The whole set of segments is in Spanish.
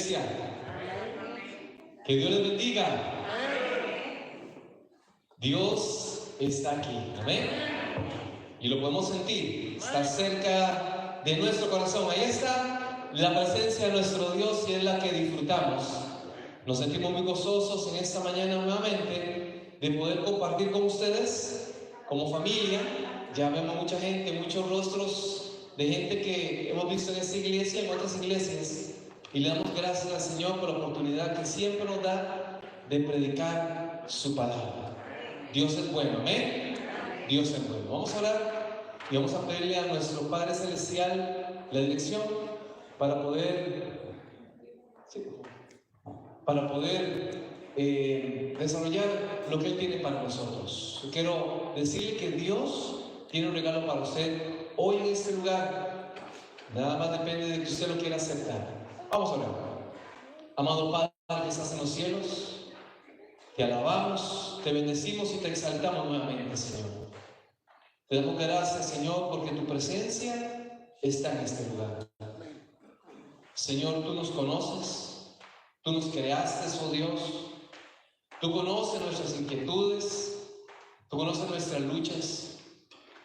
iglesia? Que Dios les bendiga. Dios está aquí, amén. Y lo podemos sentir, está cerca de nuestro corazón. Ahí está la presencia de nuestro Dios y es la que disfrutamos. Nos sentimos muy gozosos en esta mañana nuevamente de poder compartir con ustedes como familia. Ya vemos mucha gente, muchos rostros de gente que hemos visto en esta iglesia y en otras iglesias, y le damos gracias al Señor por la oportunidad que siempre nos da de predicar su palabra. Dios es bueno, amén. Dios es bueno. Vamos a orar y vamos a pedirle a nuestro Padre Celestial la dirección para poder desarrollar lo que Él tiene para nosotros. Yo quiero decirle que Dios tiene un regalo para usted hoy en este lugar. Nada más depende de que usted lo quiera aceptar. Vamos a orar. Amado Padre que estás en los cielos, te alabamos, te bendecimos y te exaltamos nuevamente, Señor. Te damos gracias, Señor, porque tu presencia está en este lugar. Señor, tú nos conoces, tú nos creaste, oh Dios. Tú conoces nuestras inquietudes, tú conoces nuestras luchas,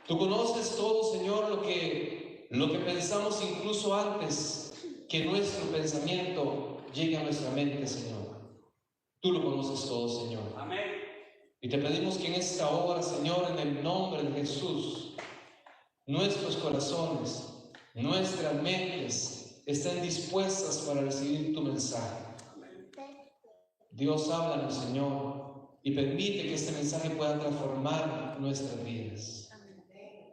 tú conoces todo, Señor, lo que pensamos incluso antes que nuestro pensamiento llegue a nuestra mente, Señor. Tú lo conoces todo, Señor. Amén. Y te pedimos que en esta hora, Señor, en el nombre de Jesús, nuestros corazones, nuestras mentes estén dispuestas para recibir tu mensaje. Dios, háblanos, Señor, y permite que este mensaje pueda transformar nuestras vidas.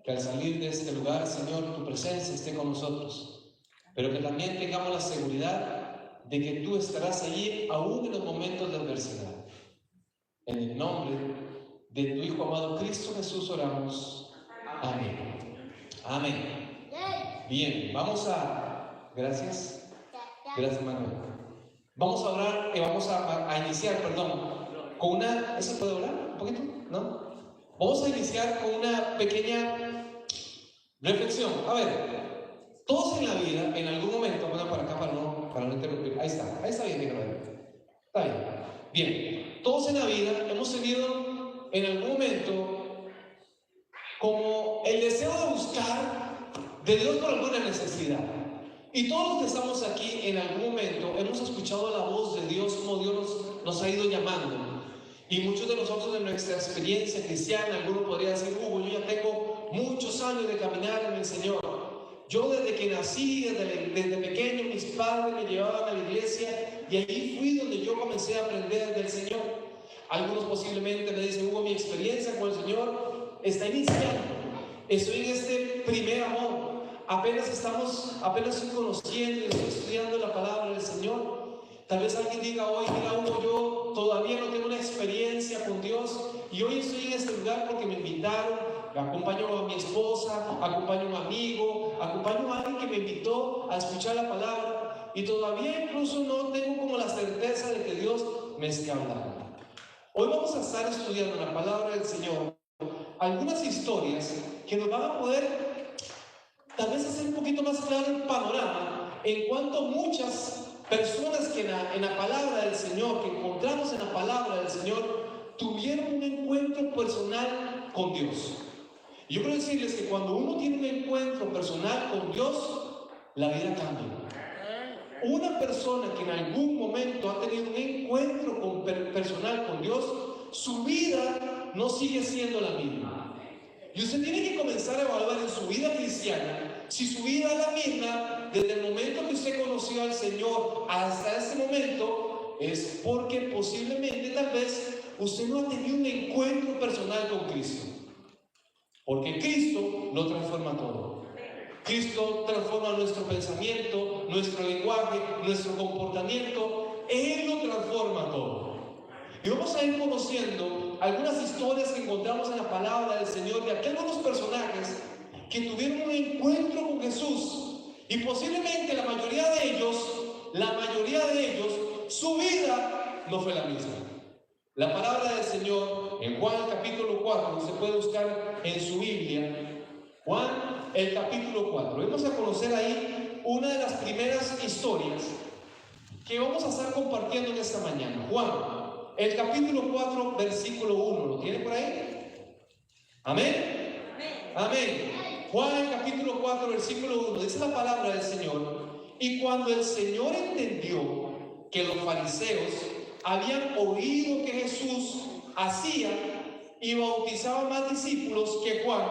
Que al salir de este lugar, Señor, tu presencia esté con nosotros, pero que también tengamos la seguridad de que tú estarás allí aún en los momentos de adversidad. En el nombre de tu Hijo amado Cristo Jesús oramos. Amén. Amén. Bien, vamos a... Gracias. Gracias, Manuel. Vamos a orar, vamos a iniciar, con una... ¿Eso puede orar un poquito? ¿No? Vamos a iniciar con una pequeña reflexión. A ver, todos en la vida, en algún momento, bueno, para acá para no interrumpir. Ahí está bien, dígame. Está bien. Bien, todos en la vida hemos tenido en algún momento como el deseo de buscar de Dios por alguna necesidad. Y todos los que estamos aquí en algún momento hemos escuchado la voz de Dios, como Dios nos ha ido llamando. Y muchos de nosotros, en nuestra experiencia cristiana, algunos podrían decir: Hugo, yo ya tengo muchos años de caminar en el Señor. Yo desde que nací, desde pequeño, mis padres me llevaban a la iglesia y allí fui donde yo comencé a aprender del Señor. Algunos posiblemente me dicen: Hugo, mi experiencia con el Señor está iniciando. Estoy en este primer amor. Apenas estoy conociendo y estoy estudiando la palabra del Señor. Tal vez alguien diga hoy: mira, Hugo, yo todavía no tengo una experiencia con Dios y hoy estoy en este lugar porque me invitaron, acompaño a mi esposa, acompaño a un amigo, acompaño a alguien que me invitó a escuchar la palabra y todavía incluso no tengo como la certeza de que Dios me esté hablando. Hoy vamos a estar estudiando la palabra del Señor, algunas historias que nos van a poder tal vez hacer un poquito más claro el panorama en cuanto a muchas personas que en la palabra del Señor, que encontramos en la palabra del Señor, tuvieron un encuentro personal con Dios. Y yo quiero decirles que cuando uno tiene un encuentro personal con Dios, la vida cambia. Una persona que en algún momento ha tenido un encuentro personal con Dios, su vida no sigue siendo la misma. Y usted tiene que comenzar a evaluar en su vida cristiana si su vida es la misma desde el momento que usted conoció al Señor hasta ese momento. Es porque posiblemente tal vez usted no ha tenido un encuentro personal con Cristo, porque Cristo lo transforma todo. Cristo transforma nuestro pensamiento, nuestro lenguaje, nuestro comportamiento. Él lo transforma todo. Y vamos a ir conociendo algunas historias que encontramos en la palabra del Señor de aquellos personajes que tuvieron un encuentro con Jesús y posiblemente la mayoría de ellos, su vida no fue la misma. La palabra del Señor en Juan capítulo 4, se puede buscar en su Biblia, Juan el capítulo 4. Vamos a conocer ahí una de las primeras historias que vamos a estar compartiendo en esta mañana. Juan, el capítulo 4, versículo 1. ¿Lo tiene por ahí? Amén. Amén. Juan, el capítulo 4, versículo 1. Dice la palabra del Señor: y cuando el Señor entendió que los fariseos habían oído que Jesús hacía y bautizaba más discípulos que Juan,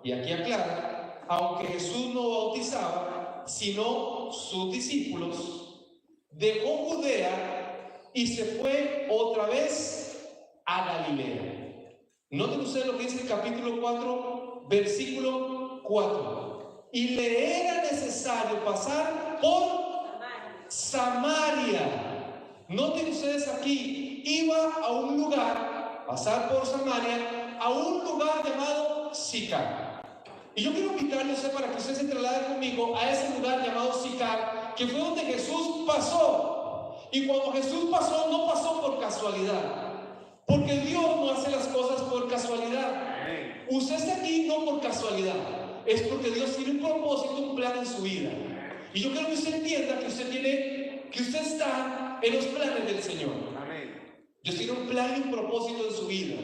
y aquí aclara, aunque Jesús no bautizaba sino sus discípulos, dejó Judea y se fue otra vez a Galilea. Noten ustedes lo que dice el capítulo 4, versículo 4. Y le era necesario pasar por Samaria. Noten ustedes aquí, iba a un lugar, pasar por Samaria, a un lugar llamado Sicar. Y yo quiero invitarles para que ustedes se trasladen conmigo a ese lugar llamado Sicar, que fue donde Jesús pasó. Y cuando Jesús pasó, no pasó por casualidad, porque Dios no hace las cosas por casualidad. Usted está aquí no por casualidad, es porque Dios tiene un propósito, un plan en su vida. Y yo quiero que usted entienda que usted está en los planes del Señor. Dios tiene un plan y un propósito en su vida.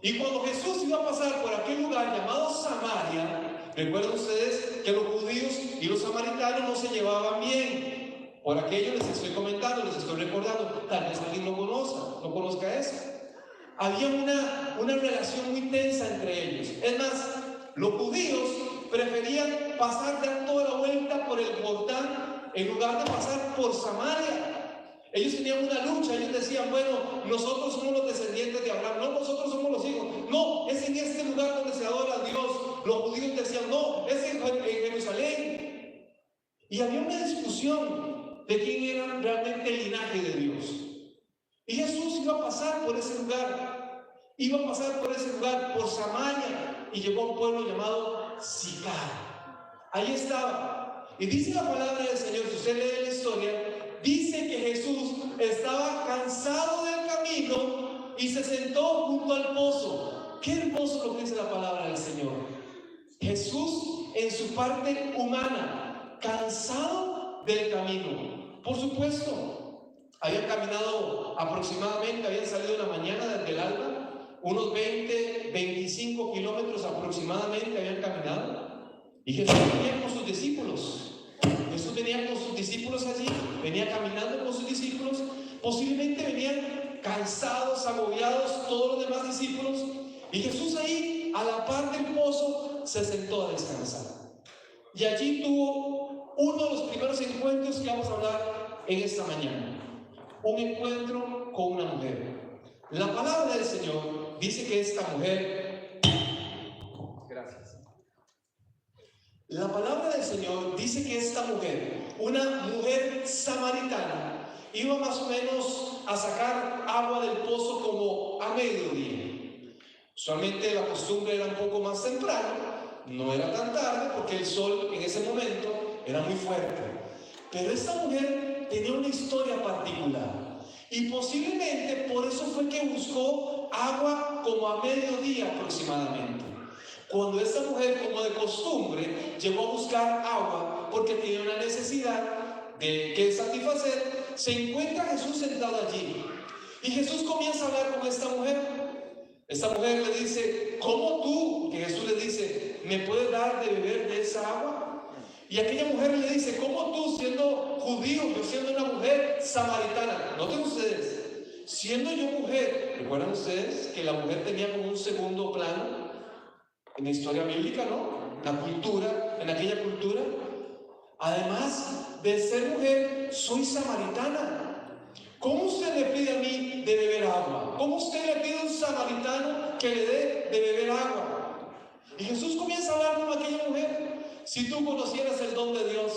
Y cuando Jesús iba a pasar por aquel lugar llamado Samaria, recuerden ustedes que los judíos y los samaritanos no se llevaban bien. Por aquello les estoy comentando, les estoy recordando. Tal vez alguien no conozca eso. Había una relación muy tensa entre ellos. Es más, los judíos preferían pasar, dar toda la vuelta por el Jordán en lugar de pasar por Samaria. Ellos tenían una lucha. Ellos decían: bueno, nosotros somos los descendientes de Abraham, no, nosotros somos los hijos. No, es en este lugar donde se adora a Dios. Los judíos decían: no, es en Jerusalén. Y había una discusión de quién era realmente el linaje de Dios. Y Jesús iba a pasar por ese lugar, por Samaria, y llegó a un pueblo llamado Sicar. Ahí estaba. Y dice la palabra del Señor, si usted lee la historia, dice que Jesús estaba cansado del camino y se sentó junto al pozo. Qué hermoso lo que dice la palabra del Señor. Jesús en su parte humana, cansado del camino. Por supuesto, habían caminado aproximadamente, habían salido en la mañana desde el alba, unos 20, 25 kilómetros aproximadamente habían caminado. Y Jesús venía con sus discípulos. Jesús venía con sus discípulos allí, venía caminando con sus discípulos. Posiblemente venían cansados, agobiados todos los demás discípulos. Y Jesús ahí, a la par del pozo, se sentó a descansar. Y allí tuvo uno de los primeros encuentros que vamos a hablar en esta mañana. Un encuentro con una mujer. La palabra del Señor dice que esta mujer, gracias. La palabra del Señor dice que esta mujer, una mujer samaritana, iba más o menos a sacar agua del pozo como a mediodía. Usualmente la costumbre era un poco más temprano, no era tan tarde porque el sol en ese momento era muy fuerte. Pero esta mujer tenía una historia particular y posiblemente por eso fue que buscó agua como a mediodía aproximadamente. Cuando esta mujer, como de costumbre, llegó a buscar agua porque tenía una necesidad que satisfacer, se encuentra Jesús sentado allí. Y Jesús comienza a hablar con esta mujer. Esta mujer le dice: ¿cómo tú? Que Jesús le dice: ¿me puedes dar de beber de esa agua? Y aquella mujer le dice: ¿cómo tú, siendo judío, yo siendo una mujer samaritana? Noten ustedes, siendo yo mujer, ¿recuerdan ustedes que la mujer tenía como un segundo plano en la historia bíblica, no? La cultura, en aquella cultura. Además de ser mujer, soy samaritana. ¿Cómo usted le pide a mí de beber agua? ¿Cómo usted le pide a un samaritano que le dé de beber agua? Y Jesús comienza a hablar con aquella mujer. Si tú conocieras el don de Dios,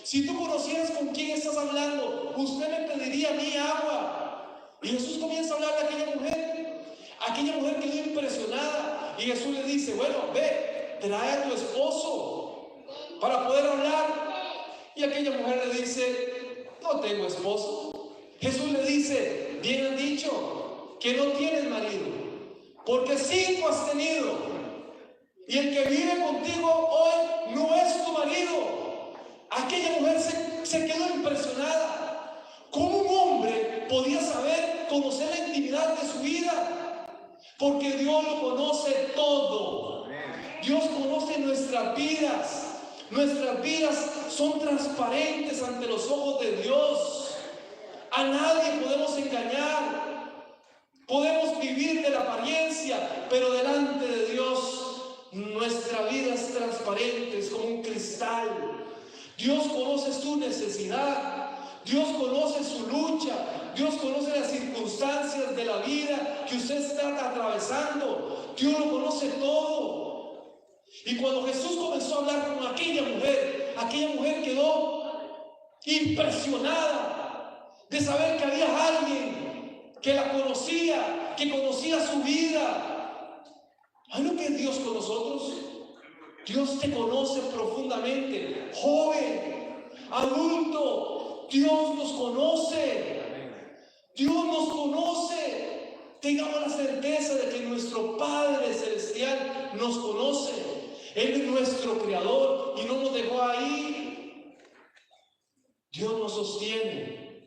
si tú conocieras con quién estás hablando, usted me pediría a mí agua. Y Jesús comienza a hablar de aquella mujer. Aquella mujer quedó impresionada. Y Jesús le dice: bueno, ve, trae a tu esposo para poder hablar. Y aquella mujer le dice: no tengo esposo. Jesús le dice: bien han dicho que no tienes marido, porque 5 has tenido, y el que vive contigo hoy no es tu marido. Aquella mujer se quedó impresionada. ¿Cómo un hombre podía saber, conocer la intimidad de su vida? Porque Dios lo conoce todo. Dios conoce nuestras vidas. Nuestras vidas son transparentes ante los ojos de Dios. A nadie podemos engañar. Podemos vivir de la apariencia, pero delante de Dios nuestra vida es transparente, es como un cristal. Dios conoce su necesidad. Dios conoce su lucha. Dios conoce las circunstancias de la vida que usted está atravesando. Dios lo conoce todo. Y cuando Jesús comenzó a hablar con aquella mujer quedó impresionada de saber que había alguien que la conocía, que conocía su vida. ¿Hay lo que es Dios con nosotros? Dios te conoce profundamente, joven, adulto. Dios nos conoce. Dios nos conoce. Tengamos la certeza de que nuestro Padre Celestial nos conoce. Él es nuestro Creador y no nos dejó ahí. Dios nos sostiene.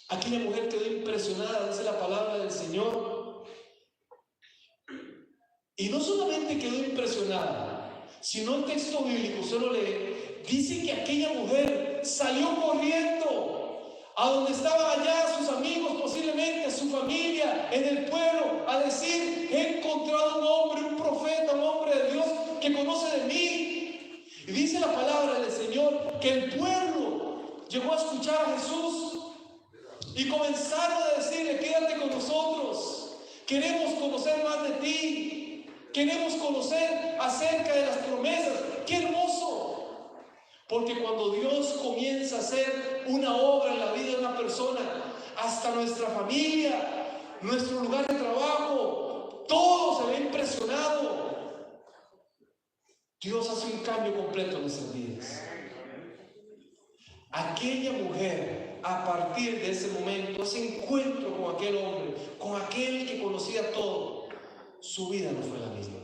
Aquella mujer quedó impresionada, dice la palabra del Señor. Y no solamente quedó impresionada, sino el texto bíblico, usted lo lee, dice que aquella mujer salió corriendo a donde estaban allá sus amigos, posiblemente su familia en el pueblo, a decir: he encontrado un hombre, un profeta, un hombre de Dios que conoce de mí. Y dice la palabra del Señor que el pueblo llegó a escuchar a Jesús y comenzaron a decirle: quédate con nosotros, queremos conocer más de ti, queremos conocer acerca de las promesas. ¡Qué hermoso! Porque cuando Dios comienza a hacer una obra en la vida de una persona, hasta nuestra familia, nuestro lugar de trabajo, todo se ve impresionado. Dios hace un cambio completo en nuestras vidas. Aquella mujer, a partir de ese momento, ese encuentro con aquel hombre, con aquel que conocía todo, su vida no fue la misma.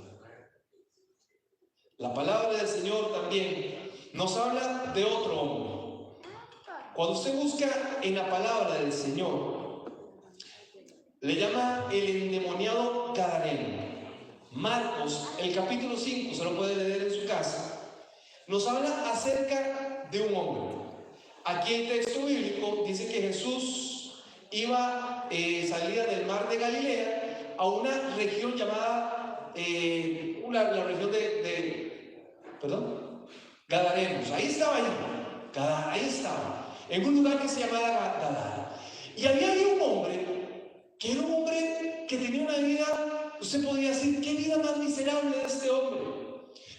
La palabra del Señor también nos habla de otro hombre. Cuando usted busca en la palabra del Señor, le llama el endemoniado gadareno. Marcos, el capítulo 5, se lo puede leer en su casa, nos habla acerca de un hombre. Aquí el texto bíblico dice que Jesús salía del mar de Galilea a una región llamada la región Gadarenos. Ahí estaba en un lugar que se llamaba Gadara. Y había un hombre que era un hombre que tenía una vida, usted podría decir: qué vida más miserable de este hombre.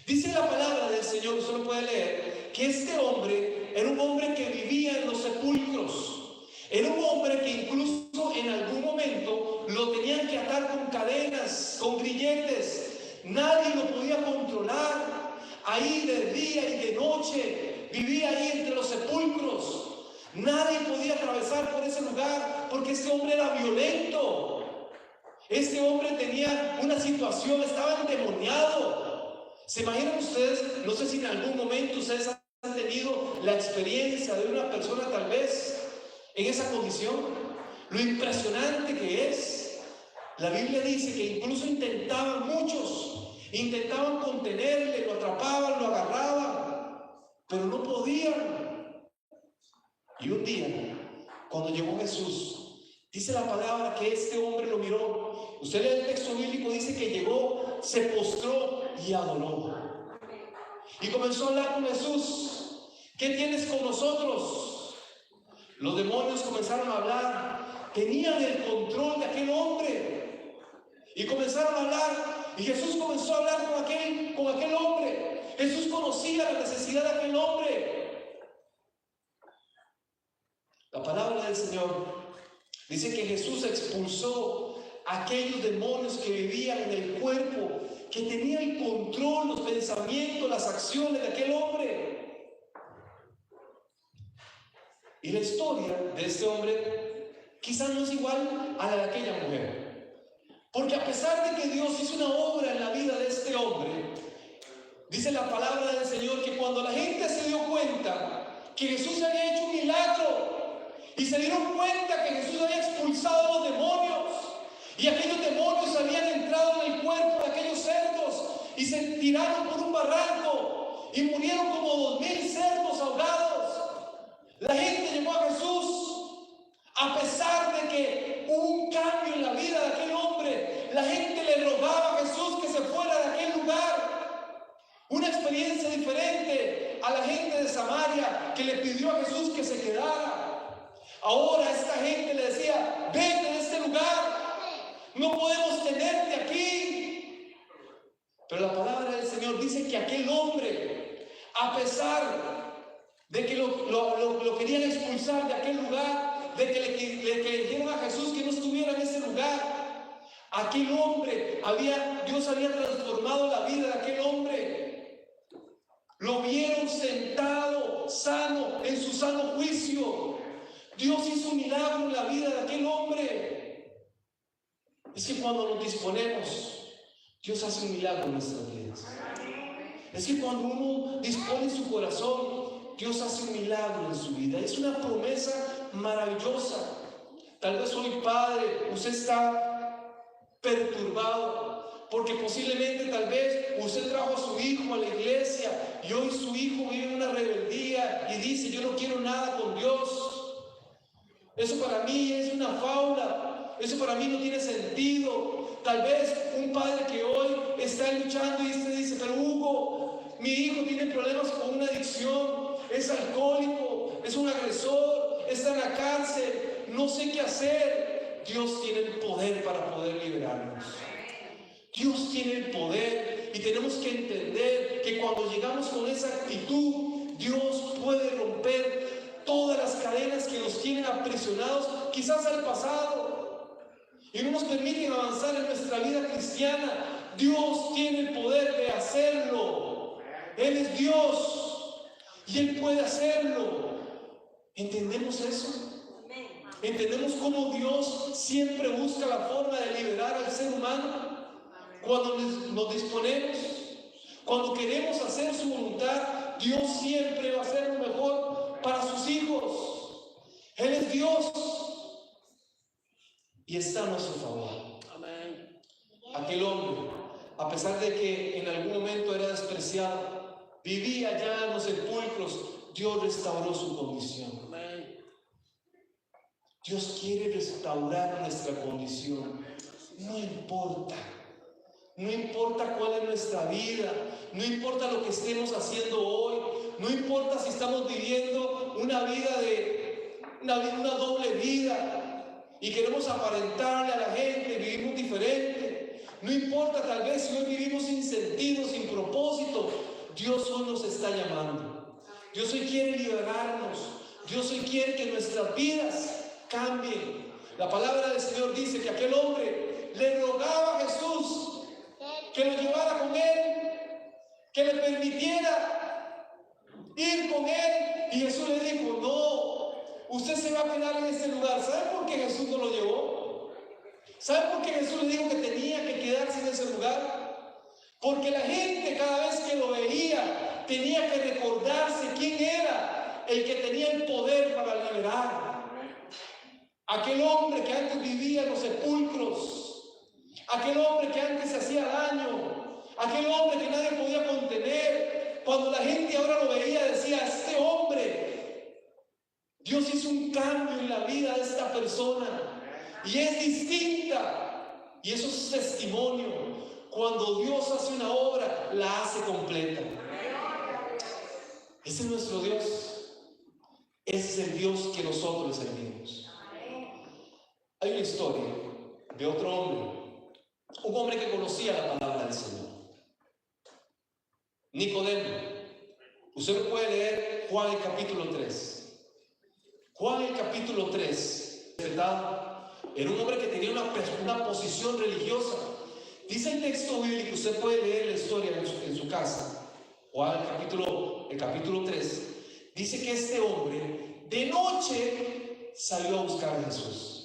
Dice la palabra del Señor, usted lo puede leer, que este hombre era un hombre que vivía en los sepulcros. Era un hombre que incluso en algún momento lo tenían que atar con cadenas, con grilletes. Nadie lo podía controlar. Ahí de día y de noche vivía ahí entre los sepulcros. Nadie podía atravesar por ese lugar porque este hombre era violento. Este hombre tenía una situación, estaba endemoniado. ¿Se imaginan ustedes? No sé si en algún momento ustedes han tenido la experiencia de una persona tal vez en esa condición. Lo impresionante que es. La Biblia dice que incluso intentaban contenerle, lo atrapaban, lo agarraban, pero no podían. Y un día, cuando llegó Jesús, dice la palabra que este hombre lo miró. Usted lee el texto bíblico, dice que llegó, se postró y adoró. Y comenzó a hablar con Jesús: ¿qué tienes con nosotros? Los demonios comenzaron a hablar, tenían el control de aquel hombre. Y comenzaron a hablar. Y Jesús comenzó a hablar con aquel hombre. Jesús conocía la necesidad de aquel hombre. La palabra del Señor dice que Jesús expulsó a aquellos demonios que vivían en el cuerpo, que tenían el control, los pensamientos, las acciones de aquel hombre. Y la historia de este hombre quizás no es igual a la de aquella mujer. Porque a pesar de que Dios hizo una obra en la vida de este hombre, dice la palabra del Señor que cuando la gente se dio cuenta que Jesús había hecho un milagro, y se dieron cuenta que Jesús había expulsado a los demonios, y aquellos demonios habían entrado en el cuerpo de aquellos cerdos y se tiraron por un barranco y murieron como 2000 cerdos ahogados. La gente llegó a Jesús a pesar de que hubo un cambio en la vida de aquel hombre. La gente le rogaba a Jesús que se fuera de aquel lugar. Una experiencia diferente a la gente de Samaria, que le pidió a Jesús que se quedara. Ahora esta gente le decía: vete de este lugar, no podemos tenerte aquí. Pero la palabra del Señor dice que aquel hombre, a pesar de que lo querían expulsar de aquel lugar, de que le dijeron a Jesús que no estuviera en ese lugar, aquel hombre, Dios había transformado la vida de aquel hombre. Lo vieron sentado, sano, en su sano juicio. Dios hizo un milagro en la vida de aquel hombre. Es que cuando nos disponemos, Dios hace un milagro en nuestras vidas. Es que cuando uno dispone su corazón, Dios hace un milagro en su vida. Es una promesa maravillosa. Tal vez hoy, padre, usted está perturbado porque posiblemente tal vez usted trajo a su hijo a la iglesia y hoy su hijo vive en una rebeldía y dice: yo no quiero nada con Dios. Eso para mí es una fábula. Eso para mí no tiene sentido. Tal vez un padre que hoy está luchando y usted dice: pero Hugo, mi hijo tiene problemas con una adicción, es alcohólico, es un agresor, está en la cárcel, no sé qué hacer. Dios tiene el poder para poder liberarnos. Dios tiene el poder y tenemos que entender que cuando llegamos con esa actitud, Dios puede romper todas las cadenas que nos tienen aprisionados, quizás al pasado, y no nos permiten avanzar en nuestra vida cristiana. Dios tiene el poder de hacerlo. Él es Dios y Él puede hacerlo. ¿Entendemos eso? ¿Entendemos cómo Dios siempre busca la forma de liberar al ser humano? Cuando nos disponemos, cuando queremos hacer su voluntad, Dios siempre va a hacer lo mejor para sus hijos. Él es Dios y está a nuestro favor. Amén. Aquel hombre, a pesar de que en algún momento era despreciado, vivía ya en los sepulcros, Dios restauró su condición. Amén. Dios quiere restaurar nuestra condición. No importa cuál es nuestra vida, no importa lo que estemos haciendo hoy, no importa si estamos viviendo una doble vida y queremos aparentarle a la gente, vivimos diferente. No importa tal vez si hoy vivimos sin sentido, sin propósito. Dios hoy nos está llamando. Dios hoy quiere liberarnos. Dios hoy quiere que nuestras vidas cambien. La palabra del Señor dice que aquel hombre le rogaba a Jesús que lo llevara con él, que le permitiera ir con él, y Jesús le dijo: no, usted se va a quedar en ese lugar. ¿Sabe por qué Jesús no lo llevó? ¿Sabe por qué Jesús le dijo que tenía que quedarse en ese lugar? Porque la gente, cada vez que lo veía, tenía que recordarse quién era el que tenía el poder para liberar. Aquel hombre que antes vivía en los sepulcros, aquel hombre que antes se hacía daño, aquel hombre que nadie podía contener, cuando la gente ahora lo veía, decía: este hombre, Dios hizo un cambio en la vida de esta persona y es distinta. Y eso es testimonio. Cuando Dios hace una obra, la hace completa. Ese es nuestro Dios. Ese es el Dios que nosotros le servimos. Hay una historia de otro hombre, un hombre que conocía la palabra del Señor, Nicodemo. Usted lo puede leer, Juan el capítulo 3. Juan el capítulo 3, ¿verdad? Era un hombre que tenía una posición religiosa. Dice el texto bíblico, usted puede leer la historia en su casa. Juan el capítulo 3. Dice que este hombre de noche salió a buscar a Jesús.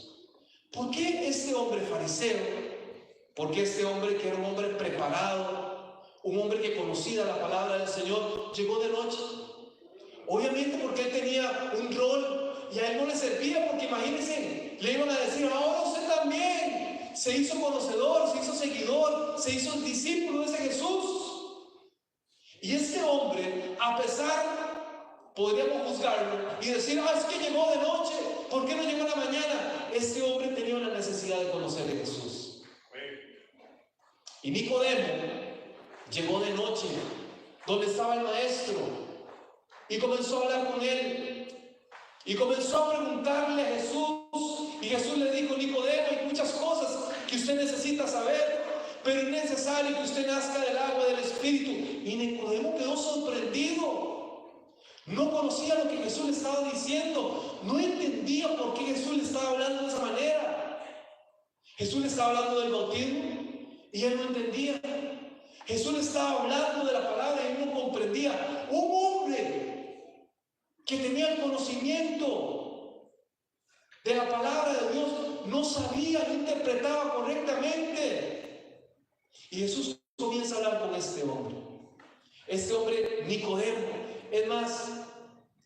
¿Por qué este hombre fariseo? Porque este hombre que era un hombre preparado, un hombre que conocía la palabra del Señor, llegó de noche. Obviamente porque él tenía un rol y a él no le servía, porque imagínense, le iban a decir: ahora usted también se hizo conocedor, se hizo seguidor, se hizo discípulo de ese Jesús. Y este hombre, a pesar, podríamos juzgarlo y decir: es que llegó de noche, ¿por qué no llegó en la mañana? Este hombre tenía una necesidad de conocer a Jesús. Y Nicodemo llegó de noche, donde estaba el maestro, y comenzó a hablar con él, y comenzó a preguntarle a Jesús. Y Jesús le dijo: Nicodemo, hay muchas cosas que usted necesita saber, pero es necesario que usted nazca del agua y del Espíritu. Y Nicodemo quedó sorprendido. No conocía lo que Jesús le estaba diciendo, no entendía por qué Jesús le estaba hablando de esa manera. Jesús le estaba hablando del bautismo y él no entendía. Jesús le estaba hablando de la palabra y él no comprendía. Un hombre que tenía el conocimiento de la palabra de Dios no sabía, no interpretaba correctamente. Y Jesús comienza a hablar con este hombre Nicodemo. Es más,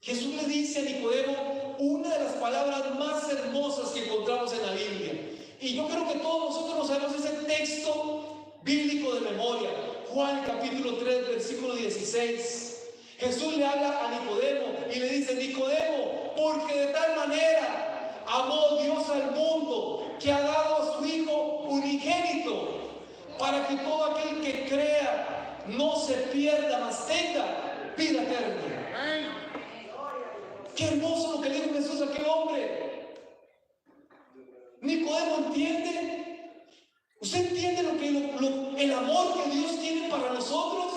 Jesús le dice a Nicodemo una de las palabras más hermosas que encontramos en la Biblia. Y yo creo que todos nosotros nos sabemos ese texto bíblico de memoria. Juan capítulo 3, versículo 16. Jesús le habla a Nicodemo y le dice: Nicodemo, porque de tal manera amó Dios al mundo, que ha dado a su Hijo unigénito, para que todo aquel que crea no se pierda, mas tenga vida eterna. Qué hermoso lo que le dijo Jesús a aquel hombre. Nicodemo, ¿entiende? ¿Usted entiende el amor que Dios tiene para nosotros?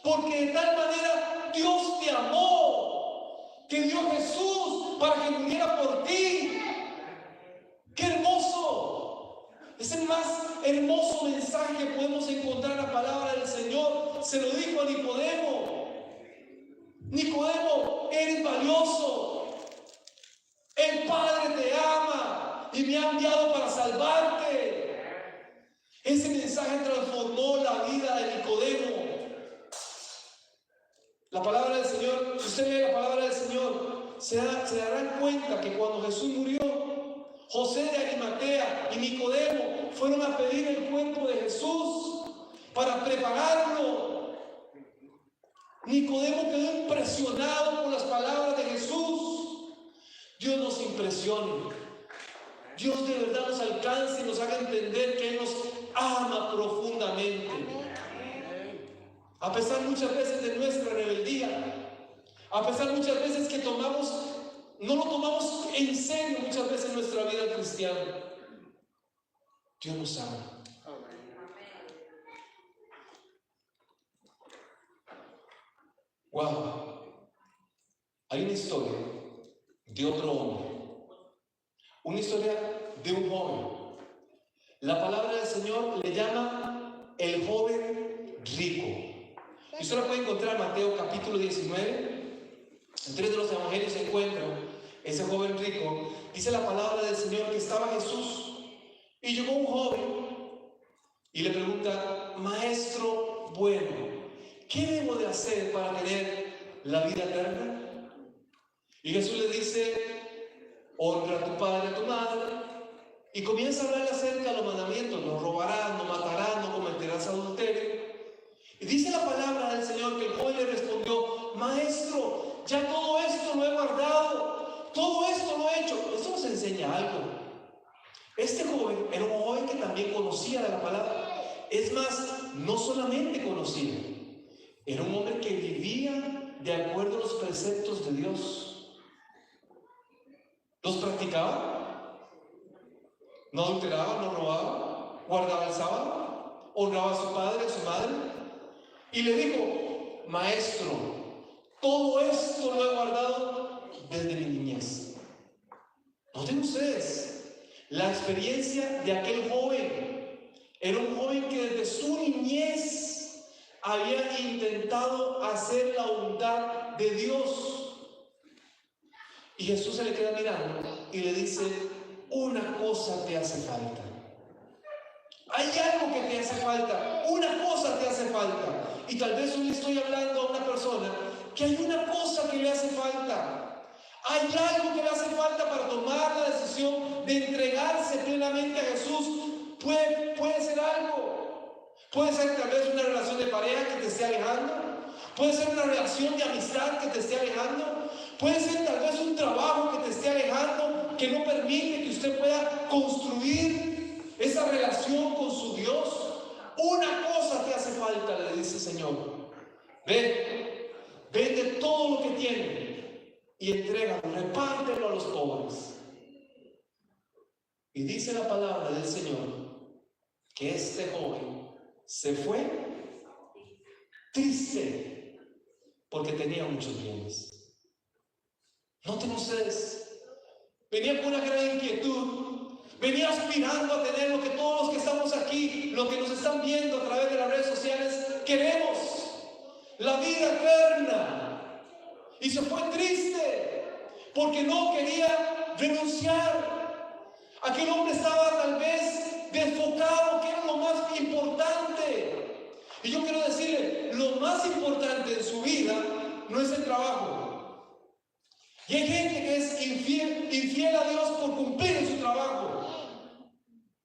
Porque de tal manera Dios te amó, que dio Jesús para que muriera por ti. ¡Qué hermoso! Es el más hermoso mensaje que podemos encontrar en la palabra del Señor. Se lo dijo a Nicodemo: Nicodemo, eres valioso. El Padre te ama y me ha enviado para salvarte. Ese mensaje transformó la vida de Nicodemo. La palabra del Señor, si usted lee la palabra del Señor, se darán cuenta que cuando Jesús murió, José de Arimatea y Nicodemo fueron a pedir el cuerpo de Jesús para prepararlo. Nicodemo quedó impresionado por las palabras de Jesús. Dios nos impresione. Dios de verdad nos alcance y nos haga entender que Él nos ama profundamente. A pesar muchas veces de nuestra rebeldía, a pesar muchas veces que no lo tomamos en serio muchas veces en nuestra vida cristiana, Dios nos ama. Wow. Hay una historia de otro hombre, una historia de un joven. La palabra del Señor le llama el joven rico. Y usted lo puede encontrar en Mateo capítulo 19. En 3 de los evangelios se encuentra ese joven rico. Dice la palabra del Señor que estaba Jesús y llegó un joven y le pregunta: Maestro bueno, ¿qué debo de hacer para tener la vida eterna? Y Jesús le dice: honra a tu padre y a tu madre. Y comienza a hablarle acerca de los mandamientos: no robarás, no matarás, no cometerás adulterio. Y dice la palabra del Señor que el joven le respondió: Maestro, ya todo esto lo he guardado, todo esto lo he hecho. Esto nos enseña algo. Este joven era un joven que también conocía de la palabra. Es más, no solamente conocía, era un hombre que vivía de acuerdo a los preceptos de Dios. ¿Los practicaba? ¿No adulteraba, no robaba, guardaba el sábado, honraba a su padre, a su madre? Y le dijo: Maestro, todo esto lo he guardado desde mi niñez. Noten ustedes la experiencia de aquel joven. Era un joven que desde su niñez había intentado hacer la voluntad de Dios. Y Jesús se le queda mirando y le dice: una cosa te hace falta. Hay algo que te hace falta, una cosa te hace falta. Y tal vez hoy le estoy hablando a una persona que hay una cosa que le hace falta. Hay algo que le hace falta para tomar la decisión de entregarse plenamente a Jesús. Puede ser algo. Puede ser tal vez una relación de pareja que te esté alejando. Puede ser una relación de amistad que te esté alejando. Puede ser tal vez un trabajo que te esté alejando, que no permite que usted pueda construir esa relación con su Dios. Una cosa te hace falta, le dice el Señor. Vende todo lo que tiene y entrégalo, repártelo a los pobres. Y dice la palabra del Señor que este joven se fue triste porque tenía muchos bienes. Noten ustedes, venía con una gran inquietud, venía aspirando a tener lo que todos los que estamos aquí, los que nos están viendo a través de las redes sociales, queremos, la vida eterna. Y se fue triste porque no quería renunciar. Aquel hombre estaba tal vez desfocado, que era lo más importante. Y yo quiero decirle, lo más importante en su vida no es el trabajo. Y hay gente que es infiel a Dios por cumplir en su trabajo.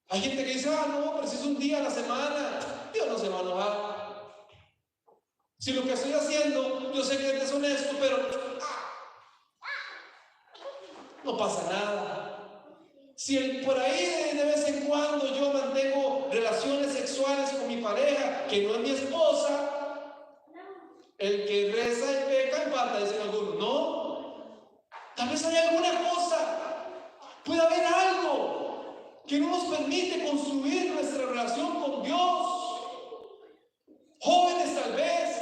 Hay gente que dice, no, pero si es un día a la semana, Dios no se va a enojar. Si lo que estoy haciendo, yo sé que es deshonesto, pero no pasa nada. Si por ahí de vez en cuando yo mantengo relaciones sexuales con mi pareja, que no es mi esposa, el que reza y peca empata, dicen algunos. No. Tal vez hay alguna cosa, puede haber algo que no nos permite construir nuestra relación con Dios. Jóvenes tal vez,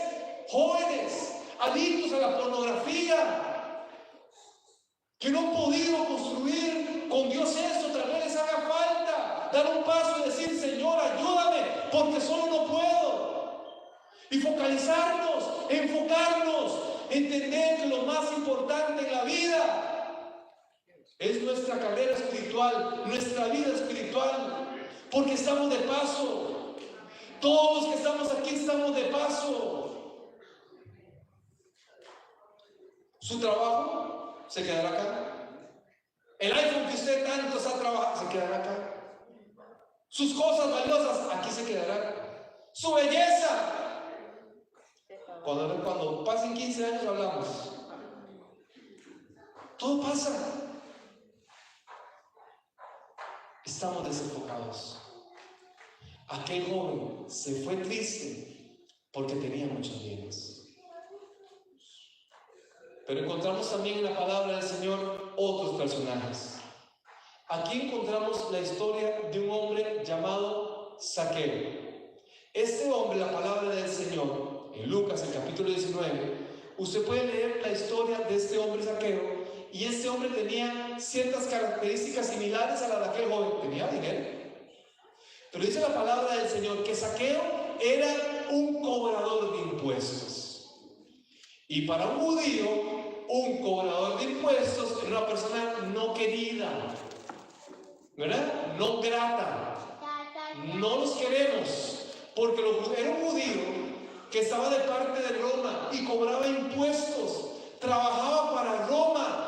jóvenes adictos a la pornografía, que no han podido construir con Dios eso. Tal vez les haga falta dar un paso y decir, Señor, ayúdame, porque solo no puedo. Y focalizarnos, enfocarnos, entender que lo más importante en la vida es nuestra carrera espiritual, nuestra vida espiritual, porque estamos de paso. Todos los que estamos aquí estamos de paso. Su trabajo se quedará acá. El iPhone que usted tanto está trabajando se quedará acá. Sus cosas valiosas aquí se quedarán. Su belleza. Cuando pasen 15 años hablamos. Todo pasa. Estamos desenfocados. Aquel joven se fue triste porque tenía muchos bienes. Pero encontramos también en la palabra del Señor otros personajes. Aquí encontramos la historia de un hombre llamado Zaqueo. Este hombre, la palabra del Señor, en Lucas, el capítulo 19, usted puede leer la historia de este hombre Zaqueo, y este hombre tenía ciertas características similares a las de aquel joven. Tenía dinero. Pero dice la palabra del Señor que Zaqueo era un cobrador de impuestos. Y para un judío, un cobrador de impuestos era una persona no querida, ¿verdad? No grata. No los queremos. Porque era un judío que estaba de parte de Roma y cobraba impuestos, trabajaba para Roma.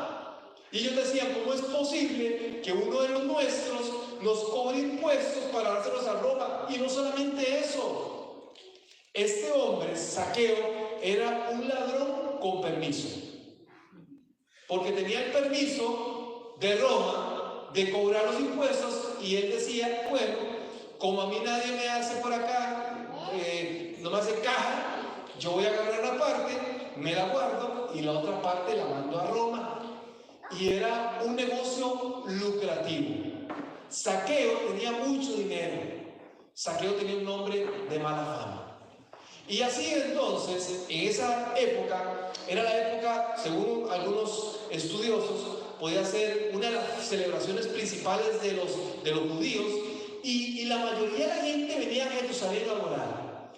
Y ellos decían, ¿cómo es posible que uno de los nuestros nos cobre impuestos para dárselos a Roma? Y no solamente eso, este hombre, Zaqueo, era un ladrón con permiso, porque tenía el permiso de Roma de cobrar los impuestos, y él decía, bueno, como a mí nadie me hace por acá, no me hace caja, yo voy a agarrar una parte, me la guardo y la otra parte la mando a Roma. Y era un negocio lucrativo. Zaqueo tenía mucho dinero. Zaqueo tenía un nombre de mala fama. Y así entonces, en esa época, era la época, según algunos estudiosos, podía ser una de las celebraciones principales de los judíos. Y la mayoría de la gente venía a Jerusalén a orar.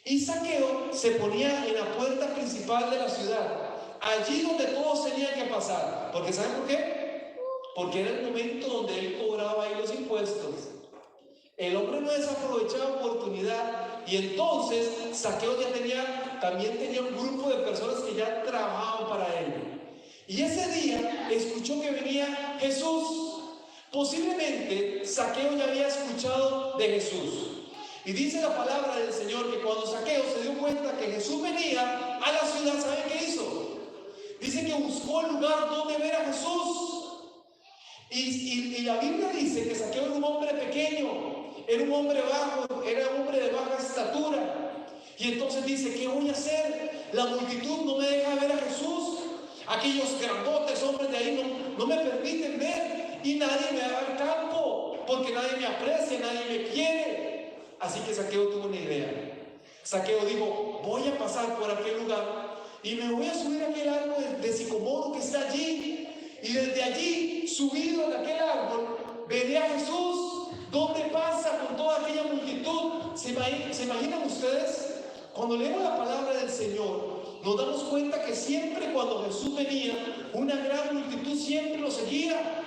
Y Zaqueo se ponía en la puerta principal de la ciudad, allí donde todos tenían que pasar. Porque ¿saben por qué? Porque era el momento donde él cobraba ahí los impuestos. El hombre no desaprovechaba oportunidad. Y entonces Zaqueo también tenía un grupo de personas que ya trabajaban para él. Y ese día escuchó que venía Jesús. Posiblemente Zaqueo ya había escuchado de Jesús. Y dice la palabra del Señor que cuando Zaqueo se dio cuenta que Jesús venía a la ciudad, ¿saben qué hizo? Dice que buscó el lugar donde ver a Jesús. Y la Biblia dice que Zaqueo era un hombre pequeño, era un hombre bajo, era un hombre de baja estatura. Y entonces dice, ¿qué voy a hacer? La multitud no me deja ver a Jesús. Aquellos grandotes hombres de ahí no me permiten ver. Y nadie me da el campo, porque nadie me aprecia, nadie me quiere. Así que Zaqueo tuvo una idea. Zaqueo dijo, voy a pasar por aquel lugar y me voy a subir a aquel árbol de sicomoro que está allí. Y desde allí, subido en aquel árbol, veré a Jesús. ¿Dónde pasa con toda aquella multitud? ¿Se imaginan ustedes? Cuando leemos la palabra del Señor, nos damos cuenta que siempre cuando Jesús venía, una gran multitud siempre lo seguía.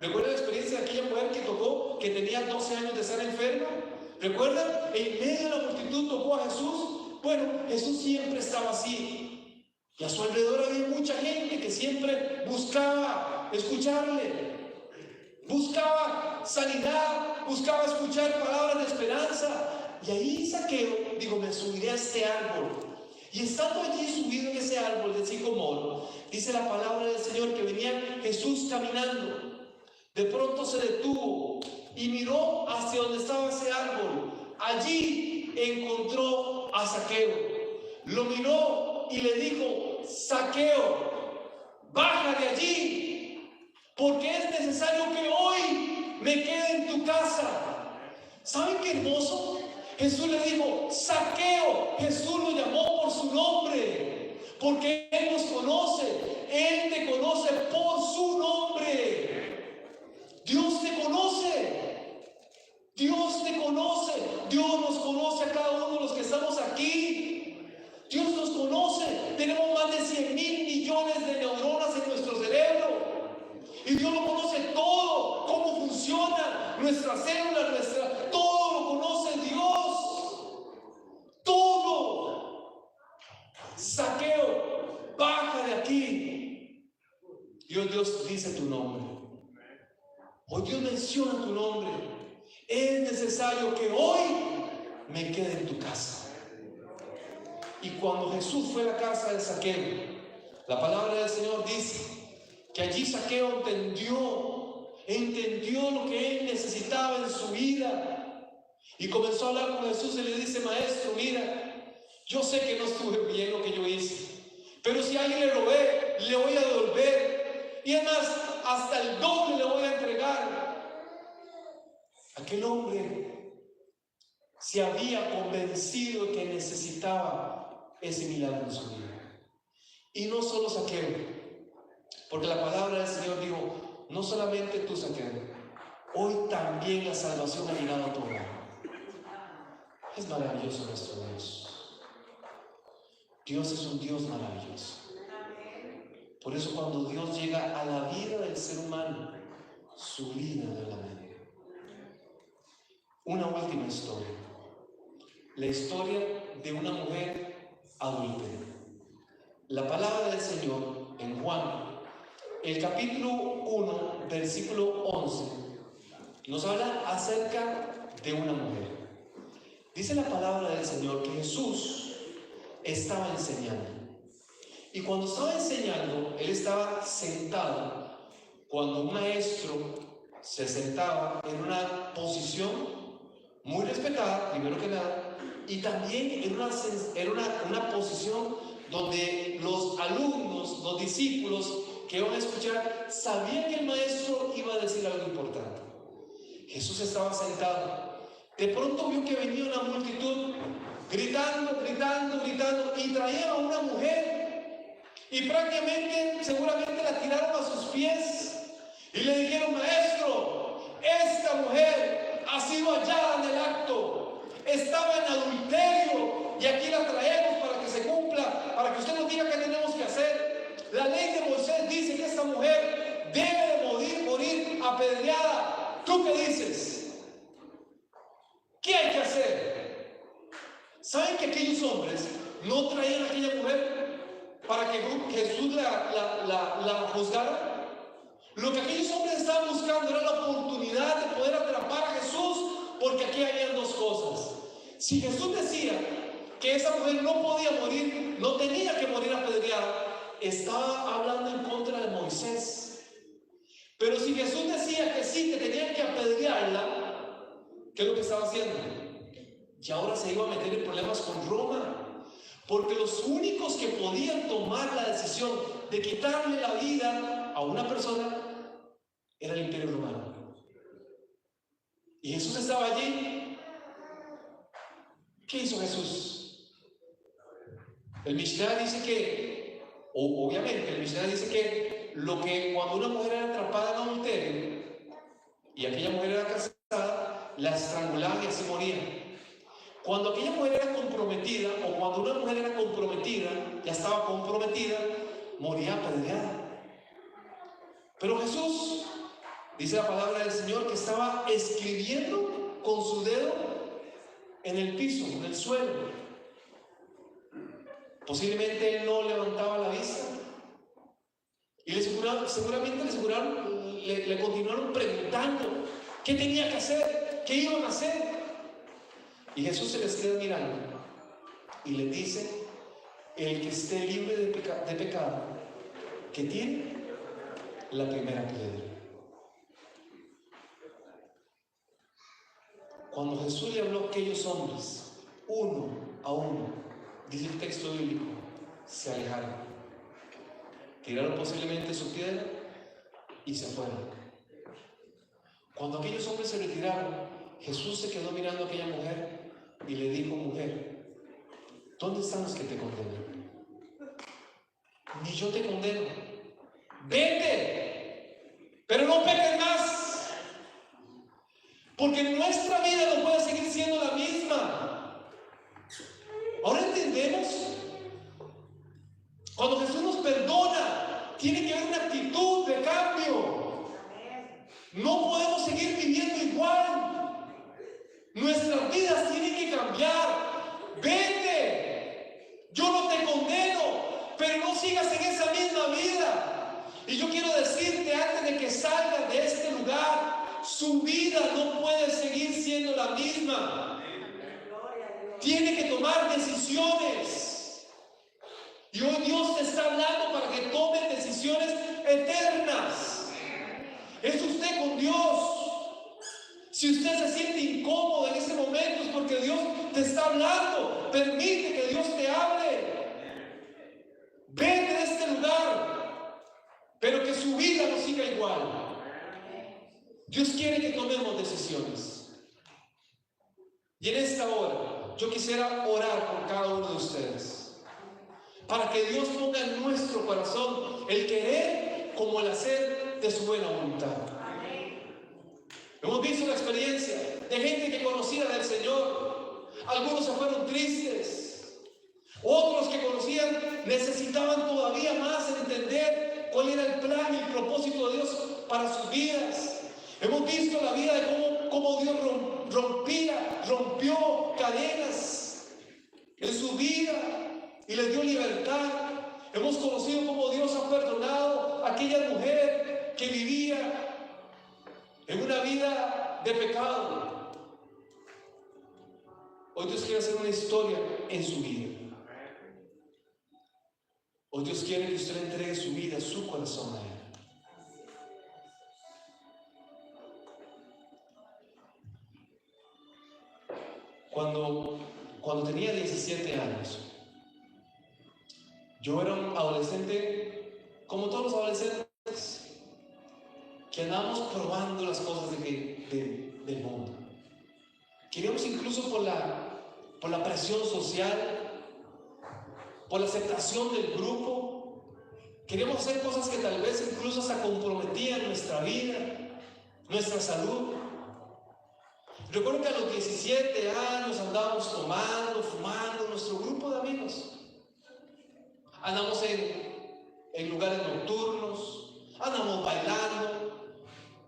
¿Recuerdan la experiencia de aquella mujer que tocó, que tenía 12 años de estar enferma? ¿Recuerdan? En medio de la multitud tocó a Jesús. Bueno, Jesús siempre estaba así. Y a su alrededor había mucha gente que siempre buscaba escucharle, buscaba sanidad, buscaba escuchar palabras de esperanza. Y ahí Zaqueo dijo, me subiré a este árbol. Y estando allí subido en ese árbol de sicomoro, dice la palabra del Señor que venía Jesús caminando. De pronto se detuvo y miró hacia donde estaba ese árbol. Allí encontró a Zaqueo. Lo miró y le dijo, Zaqueo, baja de allí, porque es necesario que hoy me quede en tu casa. ¿Saben qué hermoso? Jesús le dijo, Zaqueo. Jesús lo llamó por su nombre, porque Él nos conoce. Él te conoce por su nombre. Dios te conoce. Dios te conoce. Dios nos conoce a cada uno de los que estamos aquí. Dios nos conoce. Tenemos más de 100,000 millones de neuronas en nuestro cerebro. Y Dios lo conoce todo. Cómo funciona nuestra célula, todo lo conoce Dios. Todo. Zaqueo, baja de aquí. Dios dice tu nombre. Hoy Dios menciona tu nombre. Es necesario que hoy me quede en tu casa. Y cuando Jesús fue a la casa de Zaqueo, la palabra del Señor dice que allí Zaqueo entendió lo que él necesitaba en su vida. Y comenzó a hablar con Jesús y le dice, maestro, mira, yo sé que no estuve bien lo que yo hice, pero si a alguien le robé, le voy a devolver. Y además, hasta el doble le voy a entregar. Aquel hombre se había convencido de que necesitaba ese milagro en su vida. Y no solo Zaqueo, porque la palabra del Señor dijo, no solamente tú, Zaqueo, hoy también la salvación ha llegado a tu hogar. Es maravilloso nuestro Dios. Dios es un Dios maravilloso. Por eso cuando Dios llega a la vida del ser humano, su vida de la vida. Una última historia. La historia de una mujer adúltera. La palabra del Señor en Juan, el capítulo 1, versículo 11, nos habla acerca de una mujer. Dice la palabra del Señor que Jesús estaba enseñando. Y cuando estaba enseñando, Él estaba sentado. Cuando un maestro se sentaba en una posición muy respetada, primero que nada, y también era una posición donde los alumnos, los discípulos que iban a escuchar, sabían que el maestro iba a decir algo importante. Jesús estaba sentado. De pronto vio que venía una multitud gritando, y traían a una mujer. Y prácticamente, seguramente la tiraron a sus pies y le dijeron, maestro, esta mujer ha sido hallada en el acto, estaba en adulterio y aquí la traemos para que se cumpla, para que usted nos diga qué tenemos que hacer. La ley de Moisés dice que esta mujer debe de morir apedreada. ¿Tú qué dices? ¿Qué hay que hacer? ¿Saben que aquellos hombres no traían a aquella mujer? para que Jesús la juzgara? Lo que aquellos hombres estaban buscando era la oportunidad de poder atrapar a Jesús, porque aquí habían dos cosas. Si Jesús decía que esa mujer no podía morir, no tenía que morir apedreada, estaba hablando en contra de Moisés. Pero si Jesús decía que sí, que tenían que apedrearla, ¿qué es lo que estaba haciendo? Y ahora se iba a meter en problemas con Roma, porque los únicos que podían tomar la decisión de quitarle la vida a una persona era el Imperio Romano. Y Jesús estaba allí. ¿Qué hizo Jesús? El Mishnah dice que, obviamente, el Mishnah dice que cuando una mujer era atrapada en adulterio y aquella mujer era casada, la estrangulaban y así moría. Cuando aquella mujer era comprometida, o cuando una mujer era comprometida, ya estaba comprometida, moría apedreada. Pero Jesús, dice la palabra del Señor, que estaba escribiendo con su dedo en el piso, en el suelo. Posiblemente él no levantaba la vista. Y seguramente le continuaron preguntando qué tenía que hacer, qué iban a hacer. Y Jesús se les queda mirando y les dice: el que esté libre de pecado, que tiene la primera piedra. Cuando Jesús le habló a aquellos hombres, uno a uno, dice el texto bíblico, se alejaron, tiraron posiblemente su piedra y se fueron. Cuando aquellos hombres se retiraron, Jesús se quedó mirando a aquella mujer y le dijo: mujer, ¿dónde están los que te condenan? Ni yo te condeno. Vete, pero no peques más, porque nuestra vida no puede seguir siendo la misma. Ahora entendemos. Cuando Jesús nos perdona, tiene que haber una actitud de cambio. No podemos seguir viviendo igual. Nuestras vidas tienen que cambiar. Vete, yo no te condeno, pero no sigas en esa misma vida. Y yo quiero decirte, antes de que salgas de este lugar, su vida no puede seguir siendo la misma. Tiene que tomar decisiones. Y hoy Dios te está hablando para que tomes decisiones eternas. Es usted con Dios. Si usted se siente incómodo en ese momento, es porque Dios te está hablando. Permite que Dios te hable. Vete de este lugar, pero que su vida no siga igual. Dios quiere que tomemos decisiones. Y en esta hora, yo quisiera orar por cada uno de ustedes, para que Dios ponga en nuestro corazón el querer como el hacer de su buena voluntad. Hemos visto la experiencia de gente que conocía del Señor. Algunos se fueron tristes. Otros que conocían necesitaban todavía más entender cuál era el plan y el propósito de Dios para sus vidas. Hemos visto la vida de cómo Dios rompió cadenas en su vida y les dio libertad. Hemos conocido cómo Dios ha perdonado a aquella mujer que vivía en una vida de pecado. Hoy Dios quiere hacer una historia en su vida. Hoy Dios quiere que usted le entregue su vida, su corazón a Él. Cuando tenía 17 años, yo era un adolescente, como todos los adolescentes, que andábamos probando las cosas del mundo. Queríamos, incluso por la presión social, por la aceptación del grupo, queríamos hacer cosas que tal vez incluso hasta comprometían nuestra vida, nuestra salud. Recuerdo que a los 17 años andábamos tomando, fumando, nuestro grupo de amigos. Andamos en lugares nocturnos, andamos bailando.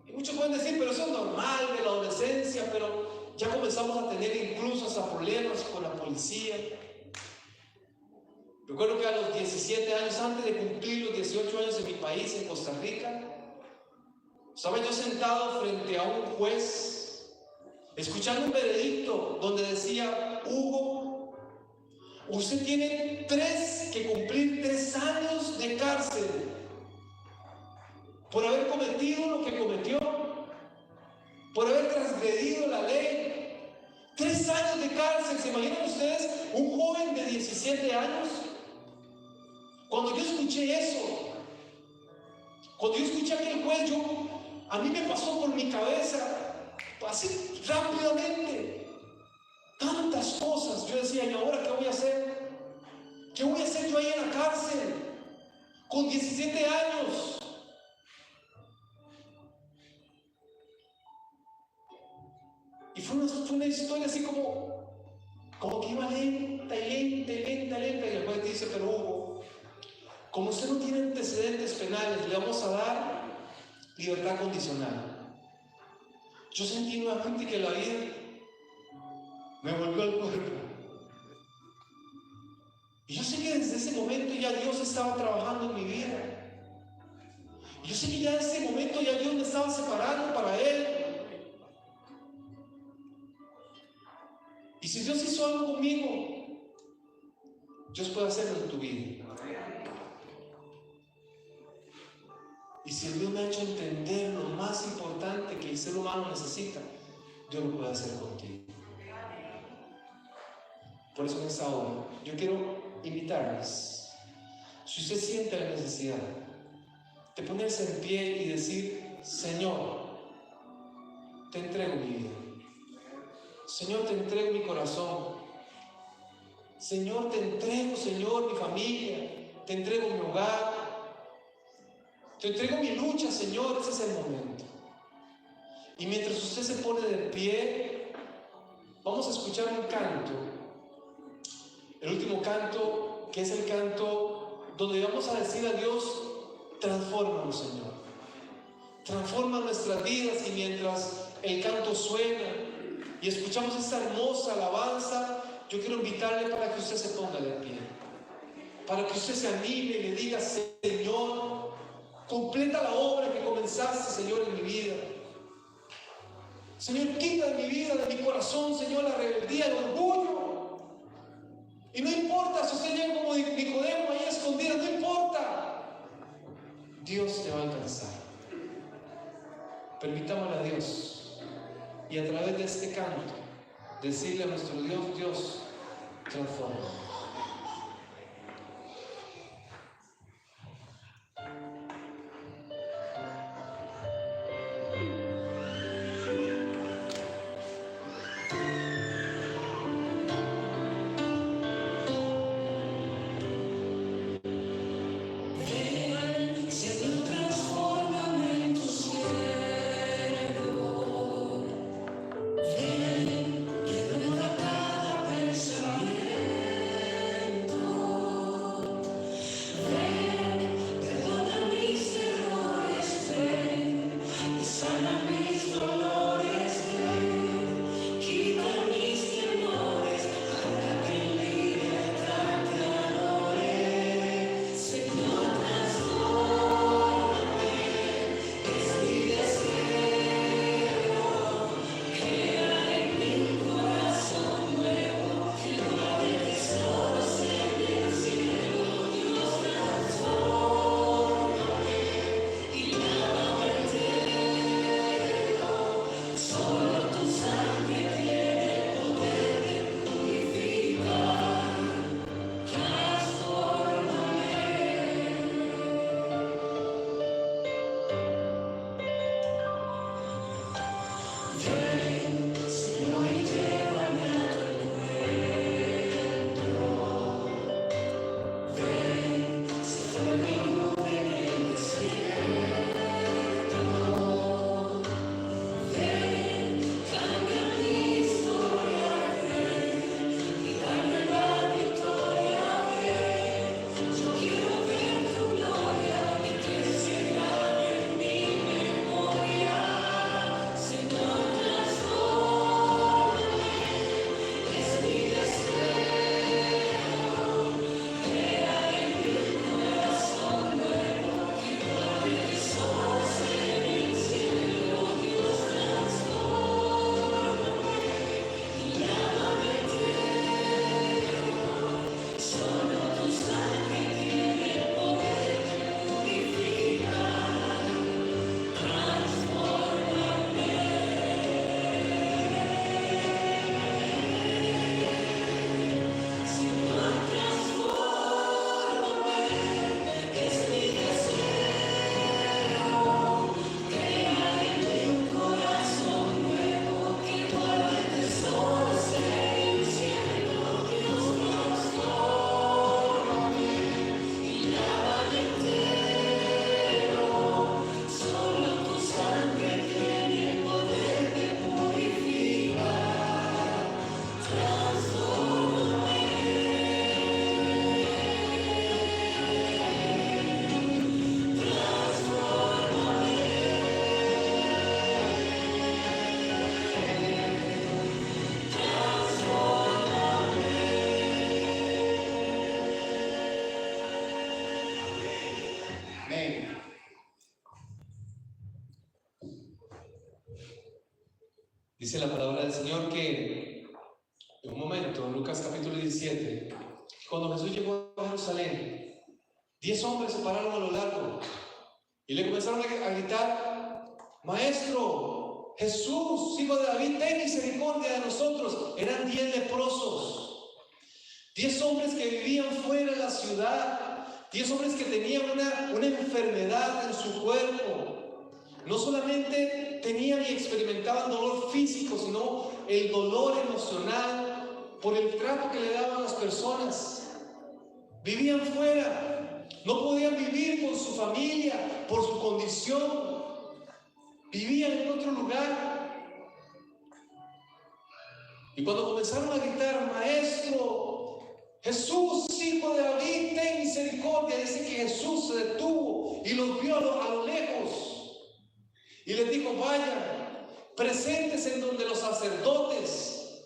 Y muchos pueden decir, pero eso es normal de la adolescencia, pero ya comenzamos a tener incluso hasta problemas con la policía. Recuerdo que a los 17 años, antes de cumplir los 18 años en mi país, en Costa Rica, estaba yo sentado frente a un juez, escuchando un veredicto donde decía: Hugo, usted tiene que cumplir 3 años de cárcel por haber cometido lo que cometió, por haber transgredido la ley. 3 años de cárcel. ¿Se imaginan ustedes un joven de 17 años? Cuando yo escuché eso, cuando yo escuché a aquel juez, a mí me pasó por mi cabeza, así rápidamente, tantas cosas. Yo decía: ¿y ahora qué voy a hacer? ¿Qué voy a hacer yo ahí en la cárcel con 17 años? Y fue una historia así como que iba lenta y lenta. Y el juez dice: pero Hugo, como usted no tiene antecedentes penales, le vamos a dar libertad condicional. Yo sentí nuevamente que la vida me volvió al cuerpo. Y yo sé que desde ese momento ya Dios estaba trabajando en mi vida. Y yo sé que ya en ese momento ya Dios me estaba separando para Él. Y si Dios hizo algo conmigo, Dios puede hacerlo en tu vida. Y si Dios me ha hecho entender lo más importante que el ser humano necesita, Dios lo puede hacer contigo. Por eso en esta hora yo quiero invitarles, si usted siente la necesidad de ponerse en pie y decir: Señor, te entrego mi vida. Señor, te entrego mi corazón. Señor, te entrego, Señor, mi familia. Te entrego mi hogar. Te entrego mi lucha, Señor. Ese es el momento. Y mientras usted se pone de pie, vamos a escuchar un canto. El último canto, que es el canto donde vamos a decir a Dios: transfórmanos, Señor. Transforma nuestras vidas. Y mientras el canto suena y escuchamos esta hermosa alabanza, yo quiero invitarle para que usted se ponga de pie, para que usted se anime y le diga: Señor, completa la obra que comenzaste, Señor, en mi vida. Señor, quita de mi vida, de mi corazón, Señor, la rebeldía, el orgullo. Y no importa si usted llega como Nicodemo ahí escondido, no importa. Dios te va a alcanzar. Permitámosle a Dios, y a través de este canto, decirle a nuestro Dios: Dios, transforma. Dice la palabra del Señor que en un momento, en Lucas capítulo 17, cuando Jesús llegó a Jerusalén, 10 hombres se pararon a lo largo y le comenzaron a gritar: Maestro, Jesús, hijo de David, ten misericordia de nosotros. Eran 10 leprosos, 10 hombres que vivían fuera de la ciudad, 10 hombres que tenían una enfermedad en su cuerpo. No solamente tenían y experimentaban dolor físico, sino el dolor emocional por el trato que le daban las personas. Vivían fuera, no podían vivir con su familia por su condición. Vivían en otro lugar. Y cuando comenzaron a gritar: Maestro, Jesús, hijo de David, ten misericordia, dice que Jesús se detuvo y los vio a lo lejos y les dijo: vayan, preséntense en donde los sacerdotes,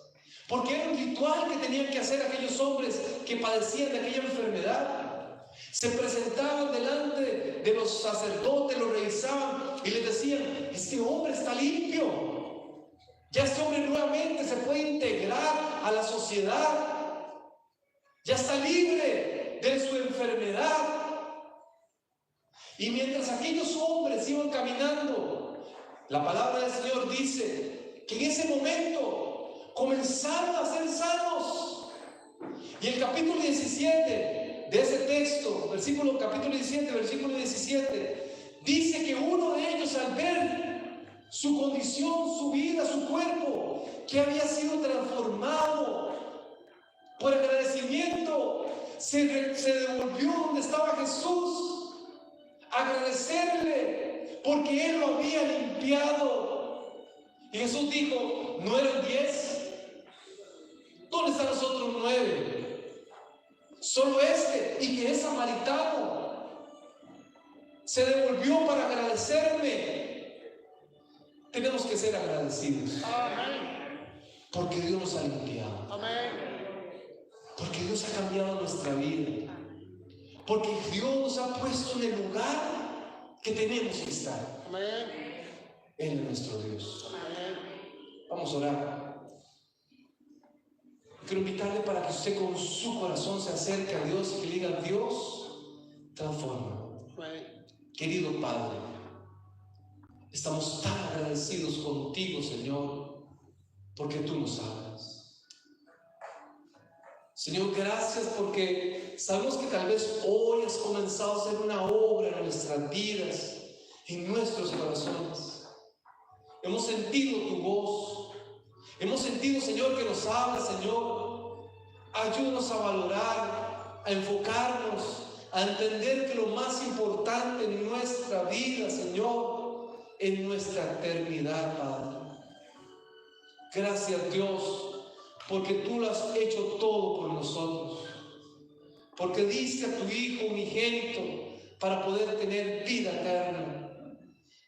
porque era un ritual que tenían que hacer aquellos hombres que padecían de aquella enfermedad. Se presentaban delante de los sacerdotes, lo revisaban y les decían: este hombre está limpio, ya este hombre nuevamente se puede integrar a la sociedad, ya está libre de su enfermedad. Y mientras aquellos hombres iban caminando, la palabra del Señor dice que en ese momento comenzaron a ser sanos. Y el capítulo 17 de ese texto, capítulo 17, versículo 17, dice que uno de ellos, al ver su condición, su vida, su cuerpo, que había sido transformado, por agradecimiento, se devolvió donde estaba Jesús, a agradecerle, porque Él lo había limpiado. Y Jesús dijo: ¿no eran 10? ¿Dónde están los otros 9? Solo este, y que es samaritano, se devolvió para agradecerme. Tenemos que ser agradecidos. Amén. Porque Dios nos ha limpiado. Amén. Porque Dios ha cambiado nuestra vida. Porque Dios nos ha puesto en el lugar que tenemos que estar. Amén. Él es nuestro Dios. Amén. Vamos a orar. Quiero invitarle para que usted con su corazón se acerque a Dios y que le diga: Dios, transforma. Querido Padre, estamos tan agradecidos contigo, Señor, porque tú nos hablas. Señor, gracias porque sabemos que tal vez hoy has comenzado a hacer una obra en nuestras vidas, en nuestros corazones. Hemos sentido tu voz. Hemos sentido, Señor, que nos habla, Señor. Ayúdanos a valorar, a enfocarnos, a entender que lo más importante en nuestra vida, Señor, es nuestra eternidad, Padre. Gracias, Dios, porque tú lo has hecho todo por nosotros. Porque diste a tu Hijo unigénito para poder tener vida eterna.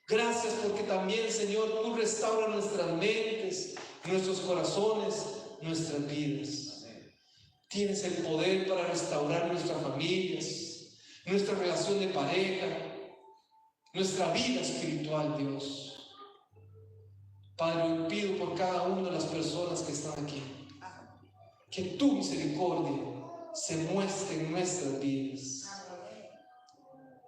Gracias porque también, Señor, tú restauras nuestras mentes, nuestros corazones, nuestras vidas. Tienes el poder para restaurar nuestras familias, nuestra relación de pareja, nuestra vida espiritual, Dios. Padre, hoy pido por cada una de las personas que están aquí, que tu misericordia se muestre en nuestras vidas.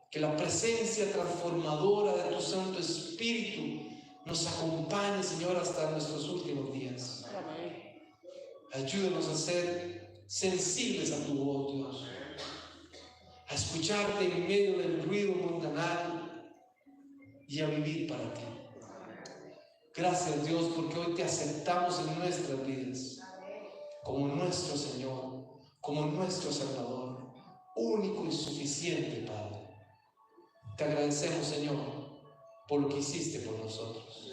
Que la presencia transformadora de tu Santo Espíritu nos acompañe, Señor, hasta nuestros últimos días. Ayúdanos a ser sensibles a tu voz, Dios, a escucharte en medio del ruido mundanal y a vivir para ti. Gracias, Dios, porque hoy te aceptamos en nuestras vidas como nuestro Señor, como nuestro Salvador, único y suficiente, Padre. Te agradecemos, Señor, por lo que hiciste por nosotros.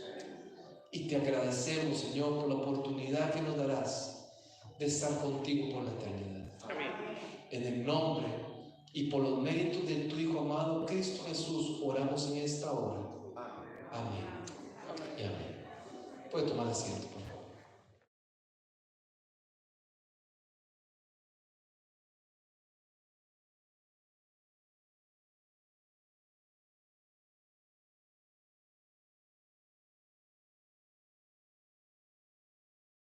Y te agradecemos, Señor, por la oportunidad que nos darás de estar contigo por la eternidad. Amén. En el nombre y por los méritos de tu Hijo amado, Cristo Jesús, oramos en esta hora. Amén. Amén. Y amén. Puede tomar asiento.